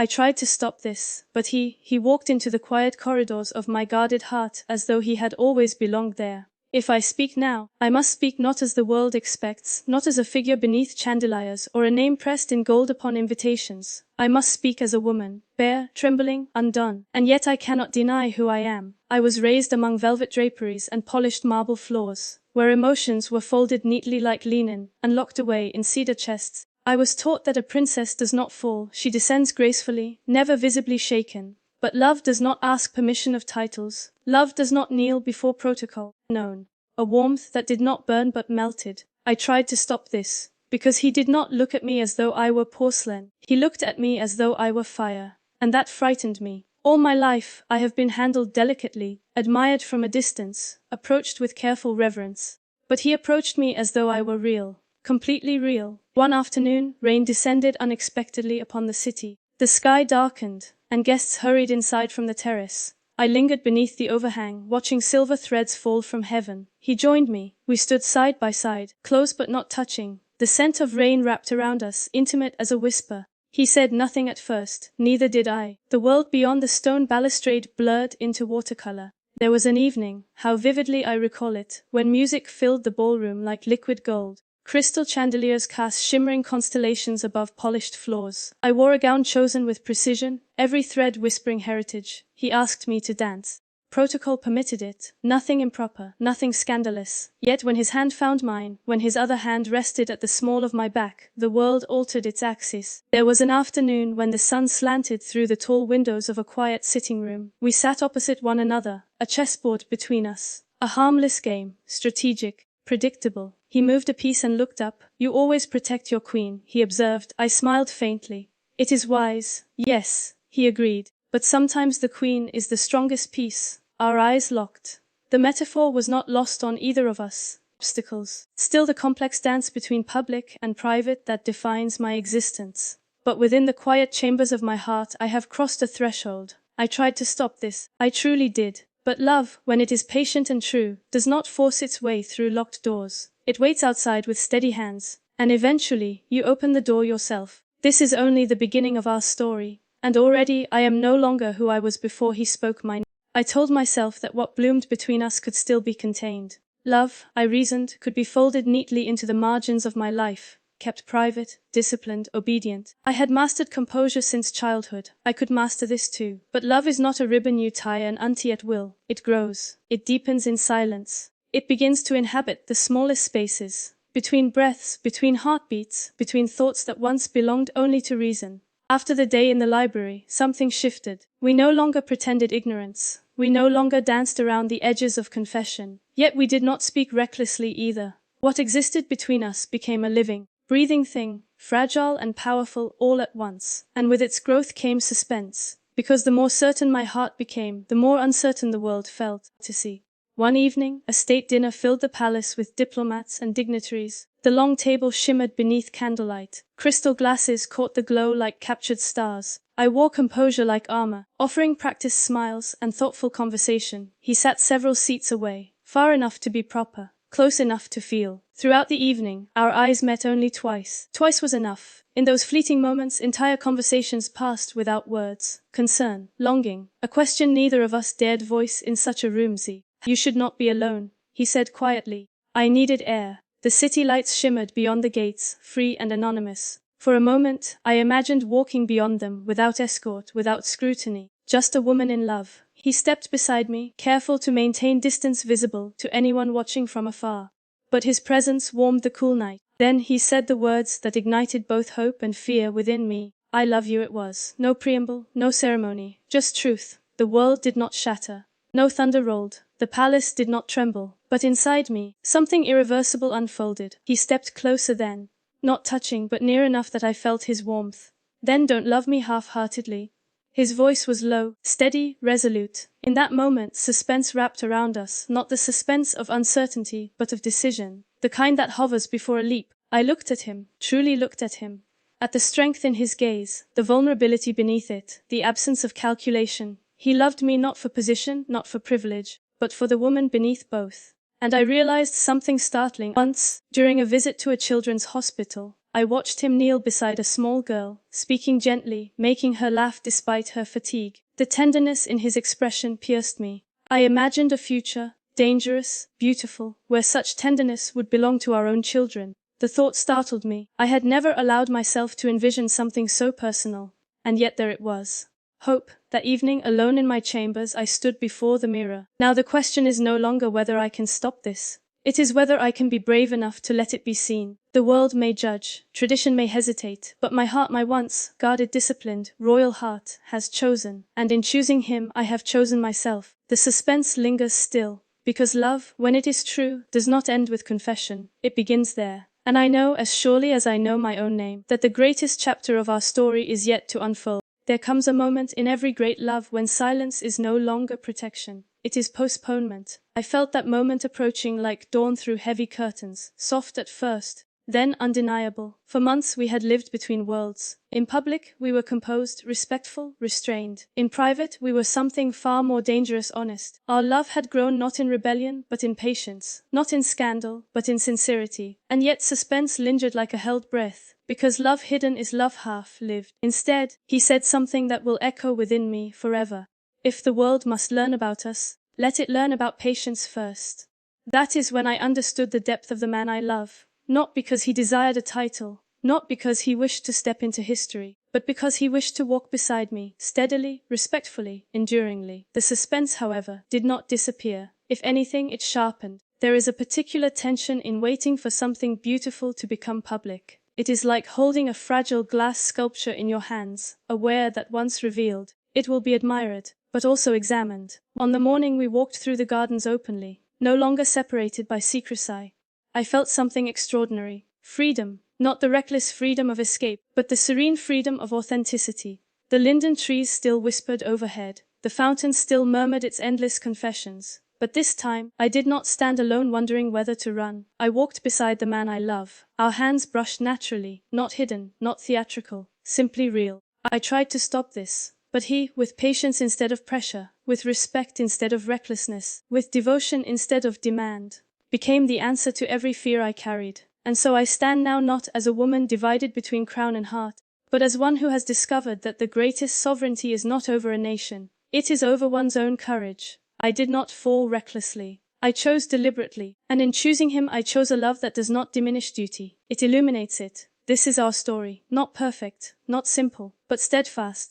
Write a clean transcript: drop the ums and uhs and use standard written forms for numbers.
I tried to stop this, but he walked into the quiet corridors of my guarded heart as though he had always belonged there. If I speak now, I must speak not as the world expects, not as a figure beneath chandeliers or a name pressed in gold upon invitations. I must speak as a woman, bare, trembling, undone. And yet I cannot deny who I am. I was raised among velvet draperies and polished marble floors, where emotions were folded neatly like linen, and locked away in cedar chests. I was taught that a princess does not fall, she descends gracefully, never visibly shaken. But love does not ask permission of titles. Love does not kneel before protocol. Known. A warmth that did not burn but melted. I tried to stop this, because he did not look at me as though I were porcelain. He looked at me as though I were fire. And that frightened me. All my life, I have been handled delicately, admired from a distance, approached with careful reverence. But he approached me as though I were real. Completely real. One afternoon, rain descended unexpectedly upon the city. The sky darkened, and guests hurried inside from the terrace. I lingered beneath the overhang, watching silver threads fall from heaven. He joined me. We stood side by side, close but not touching. The scent of rain wrapped around us, intimate as a whisper. He said nothing at first, neither did I. The world beyond the stone balustrade blurred into watercolor. There was an evening, how vividly I recall it, when music filled the ballroom like liquid gold. Crystal chandeliers cast shimmering constellations above polished floors. I wore a gown chosen with precision, every thread whispering heritage. He asked me to dance. Protocol permitted it. Nothing improper, nothing scandalous. Yet when his hand found mine, when his other hand rested at the small of my back, the world altered its axis. There was an afternoon when the sun slanted through the tall windows of a quiet sitting room. We sat opposite one another, a chessboard between us. A harmless game, strategic, predictable. He moved a piece and looked up. You always protect your queen, he observed. I smiled faintly. It is wise. Yes, he agreed. But sometimes the queen is the strongest piece. Our eyes locked. The metaphor was not lost on either of us. Obstacles. Still the complex dance between public and private that defines my existence. But within the quiet chambers of my heart I have crossed a threshold. I tried to stop this. I truly did. But love, when it is patient and true, does not force its way through locked doors. It waits outside with steady hands, and eventually, you open the door yourself. This is only the beginning of our story, and already I am no longer who I was before he spoke my name. I told myself that what bloomed between us could still be contained. Love, I reasoned, could be folded neatly into the margins of my life, kept private, disciplined, obedient. I had mastered composure since childhood. I could master this too. But love is not a ribbon you tie and untee at will. It grows. It deepens in silence. It begins to inhabit the smallest spaces, between breaths, between heartbeats, between thoughts that once belonged only to reason. After the day in the library, something shifted. We no longer pretended ignorance. We no longer danced around the edges of confession. Yet we did not speak recklessly either. What existed between us became a living, breathing thing, fragile and powerful all at once. And with its growth came suspense, because the more certain my heart became, the more uncertain the world felt to see. One evening, a state dinner filled the palace with diplomats and dignitaries. The long table shimmered beneath candlelight. Crystal glasses caught the glow like captured stars. I wore composure like armor, offering practiced smiles and thoughtful conversation. He sat several seats away, far enough to be proper, close enough to feel. Throughout the evening, our eyes met only twice. Twice was enough. In those fleeting moments, entire conversations passed without words. Concern, longing, a question neither of us dared voice in such a room. You should not be alone, he said quietly. I needed air. The city lights shimmered beyond the gates, free and anonymous. For a moment, I imagined walking beyond them, without escort, without scrutiny, just a woman in love. He stepped beside me, careful to maintain distance visible to anyone watching from afar. But his presence warmed the cool night. Then he said the words that ignited both hope and fear within me. I love you. It was no preamble, no ceremony, just truth. The world did not shatter. No thunder rolled. The palace did not tremble. But inside me, something irreversible unfolded. He stepped closer then, not touching but near enough that I felt his warmth. Then don't love me half-heartedly. His voice was low, steady, resolute. In that moment, suspense wrapped around us, not the suspense of uncertainty, but of decision, the kind that hovers before a leap. I looked at him, truly looked at him. At the strength in his gaze, the vulnerability beneath it, the absence of calculation. He loved me not for position, not for privilege, but for the woman beneath both. And I realized something startling. Once, during a visit to a children's hospital, I watched him kneel beside a small girl, speaking gently, making her laugh despite her fatigue. The tenderness in his expression pierced me. I imagined a future, dangerous, beautiful, where such tenderness would belong to our own children. The thought startled me. I had never allowed myself to envision something so personal. And yet there it was. Hope. That evening, alone in my chambers, I stood before the mirror. Now the question is no longer whether I can stop this. It is whether I can be brave enough to let it be seen. The world may judge, tradition may hesitate, but my heart, my once guarded, disciplined, royal heart, has chosen, and in choosing him I have chosen myself. The suspense lingers still, because love, when it is true, does not end with confession, it begins there. And I know, as surely as I know my own name, that the greatest chapter of our story is yet to unfold. There comes a moment in every great love when silence is no longer protection. It is postponement. I felt that moment approaching like dawn through heavy curtains, soft at first, then undeniable. For months we had lived between worlds. In public, we were composed, respectful, restrained. In private, we were something far more dangerous, honest. Our love had grown not in rebellion, but in patience. Not in scandal, but in sincerity. And yet suspense lingered like a held breath. Because love hidden is love half-lived. Instead, he said something that will echo within me forever. If the world must learn about us, let it learn about patience first. That is when I understood the depth of the man I love. Not because he desired a title, not because he wished to step into history, but because he wished to walk beside me, steadily, respectfully, enduringly. The suspense, however, did not disappear. If anything, it sharpened. There is a particular tension in waiting for something beautiful to become public. It is like holding a fragile glass sculpture in your hands, aware that once revealed, it will be admired, but also examined. On the morning we walked through the gardens openly, no longer separated by secrecy, I felt something extraordinary. Freedom. Not the reckless freedom of escape, but the serene freedom of authenticity. The linden trees still whispered overhead. The fountain still murmured its endless confessions. But this time, I did not stand alone wondering whether to run. I walked beside the man I love. Our hands brushed naturally, not hidden, not theatrical, simply real. I tried to stop this, but he, with patience instead of pressure, with respect instead of recklessness, with devotion instead of demand, became the answer to every fear I carried. And so I stand now not as a woman divided between crown and heart, but as one who has discovered that the greatest sovereignty is not over a nation, it is over one's own courage. I did not fall recklessly. I chose deliberately, and in choosing him I chose a love that does not diminish duty. It illuminates it. This is our story, not perfect, not simple, but steadfast.